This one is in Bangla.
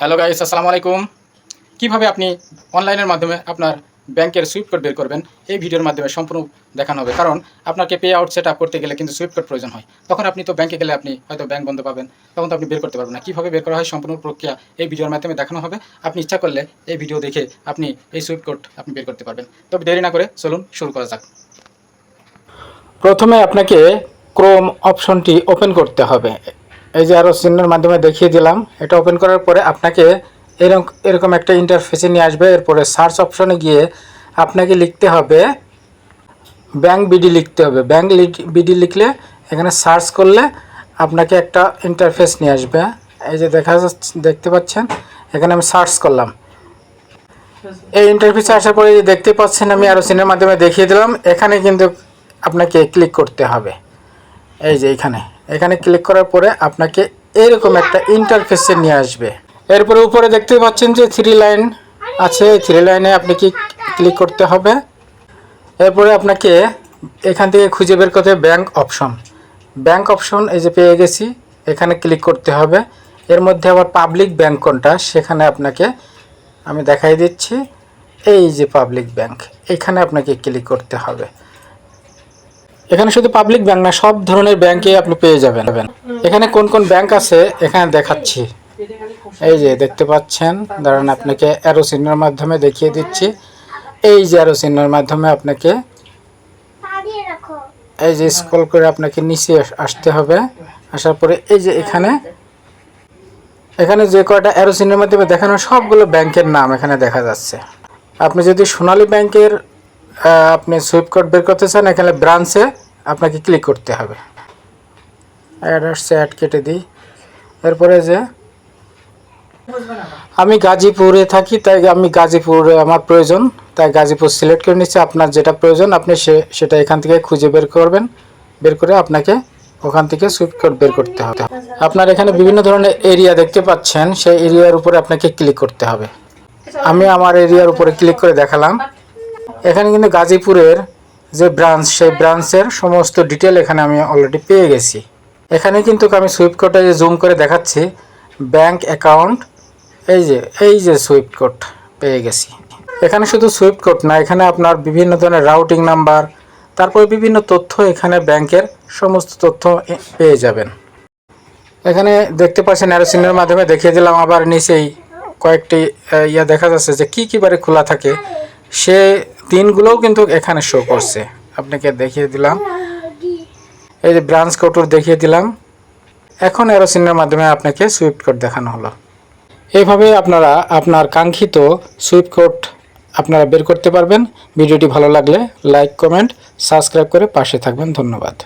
হ্যালো গাইস, আসসালামু আলাইকুম। কিভাবে আপনি অনলাইনের মাধ্যমে আপনার ব্যাংকের সুইফট কোড বের করবেন এই ভিডিওর মাধ্যমে সম্পূর্ণ দেখানো হবে। কারণ আপনাকে পে আউট সেট আপ করতে গেলে কিন্তু সুইফট কোড প্রয়োজন হয়। তখন আপনি তো ব্যাংকে গেলে আপনি হয়তো ব্যাংক বন্ধ পাবেন, তখন তো আপনি বের করতে পারবেন না। কীভাবে বের করা হয় সম্পূর্ণ প্রক্রিয়া এই ভিডিওর মাধ্যমে দেখানো হবে। আপনি ইচ্ছা করলে এই ভিডিও দেখে আপনি এই সুইফট কোড আপনি বের করতে পারবেন। তবে দেরি না করে চলুন শুরু করা যাক। প্রথমে আপনাকে ক্রোম অপশনটি ওপেন করতে হবে। এই যে আরও চিহ্নের মাধ্যমে দেখিয়ে দিলাম। এটা ওপেন করার পরে আপনাকে এরকম একটা ইন্টারফেসে নিয়ে আসবে। এরপরে সার্চ অপশনে গিয়ে আপনাকে লিখতে হবে ব্যাংক বিডি লিখতে হবে। ব্যাংক বিডি লিখলে এখানে সার্চ করলে আপনাকে একটা ইন্টারফেস নিয়ে আসবে। এই যে দেখতে পাচ্ছেন, এখানে আমি সার্চ করলাম। এই ইন্টারফেসে আসার পরে দেখতে পাচ্ছেন আমি আরও চিহ্নের মাধ্যমে দেখিয়ে দিলাম। এখানে কিন্তু আপনাকে ক্লিক করতে হবে। এই যে এখানে ক্লিক করার পরে আপনাকে এরকম একটা ইন্টারফেসে নিয়ে আসবে। এরপরে উপরে দেখতে পাচ্ছেন যে 3 লাইন আছে। 3 লাইনে আপনি ক্লিক করতে হবে। এরপরে আপনাকে এখান থেকে খুঁজে বের করতে হবে ব্যাংক অপশন। এই যে পেয়ে গেছি, এখানে ক্লিক করতে হবে। এর মধ্যে আবার পাবলিক ব্যাংক কোনটা সেখানে আপনাকে আমি দেখাই দিচ্ছি। এই যে পাবলিক ব্যাংক, এখানে আপনাকে ক্লিক করতে হবে। এখানে শুধু পাবলিক ব্যাংক না, সব ধরনের ব্যাংকে আপনি পেয়ে যাবেন। এখানে কোন কোন ব্যাংক আছে এখানে দেখাচ্ছি। এই যে দেখতে পাচ্ছেন, দাঁড়ান আপনাকে অ্যারো চিহ্নের মাধ্যমে দেখিয়ে দিচ্ছি। এই যে অ্যারো চিহ্নের মাধ্যমে আপনাকে এই যে স্ক্রল করে আপনাকে নিচে আসতে হবে। আসার পরে এই যে এখানে যে কয়টা অ্যারো চিহ্নের মাধ্যমে দেখানো সবগুলো ব্যাংকের নাম এখানে দেখা যাচ্ছে। আপনি যদি সোনালী ব্যাংকের আপনি সুইফট কোড বের করতে চান, এখানে ব্রাঞ্চে আপনাকে ক্লিক করতে হবে। অ্যাড কেটে দিই। এরপরে যে আমি গাজীপুরে থাকি, তাই আমি গাজীপুরে আমার প্রয়োজন, তাই গাজীপুর সিলেক্ট করে নিচ্ছি। আপনার যেটা প্রয়োজন আপনি সেটা এখান থেকে খুঁজে বের করবেন। বের করে আপনাকে ওখান থেকে সুইফট কোড বের করতে হবে। আপনার এখানে বিভিন্ন ধরনের এরিয়া দেখতে পাচ্ছেন, সেই এরিয়ার উপরে আপনাকে ক্লিক করতে হবে। আমি আমার এরিয়ার উপরে ক্লিক করে দেখালাম। এখানে কিন্তু গাজীপুরের যে ব্রাঞ্চ, সেই ব্রাঞ্চের সমস্ত ডিটেল এখানে আমি অলরেডি পেয়ে গেছি। এখানে কিন্তু আমি সুইফট কোডে জুম করে দেখাচ্ছি ব্যাংক অ্যাকাউন্ট। এই যে সুইফট কোড পেয়ে গেছি। এখানে শুধু সুইফট কোড না, এখানে আপনার বিভিন্ন ধরনের রাউটিং নাম্বার, তারপরে বিভিন্ন তথ্য, এখানে ব্যাংকের সমস্ত তথ্য পেয়ে যাবেন। এখানে দেখতে পাচ্ছেন অ্যারো চিহ্নের মাধ্যমে দেখিয়ে দিলাম। আবার নিচেই কয়েকটি দেখা যাচ্ছে যে কী বারে খোলা থাকে, সে দিনগুলোও কিন্তু এখানে শো করছে। আপনাকে দেখিয়ে দিলাম, এই যে ব্রাঞ্চ কোড দেখিয়ে দিলাম। এখন অ্যারো চিহ্নের মাধ্যমে আপনাকে সুইফট কোড দেখানো হলো। এইভাবে আপনারা আপনার কাঙ্ক্ষিত সুইফট কোড আপনারা বের করতে পারবেন। ভিডিওটি ভালো লাগলে লাইক, কমেন্ট, সাবস্ক্রাইব করে পাশে থাকবেন। ধন্যবাদ।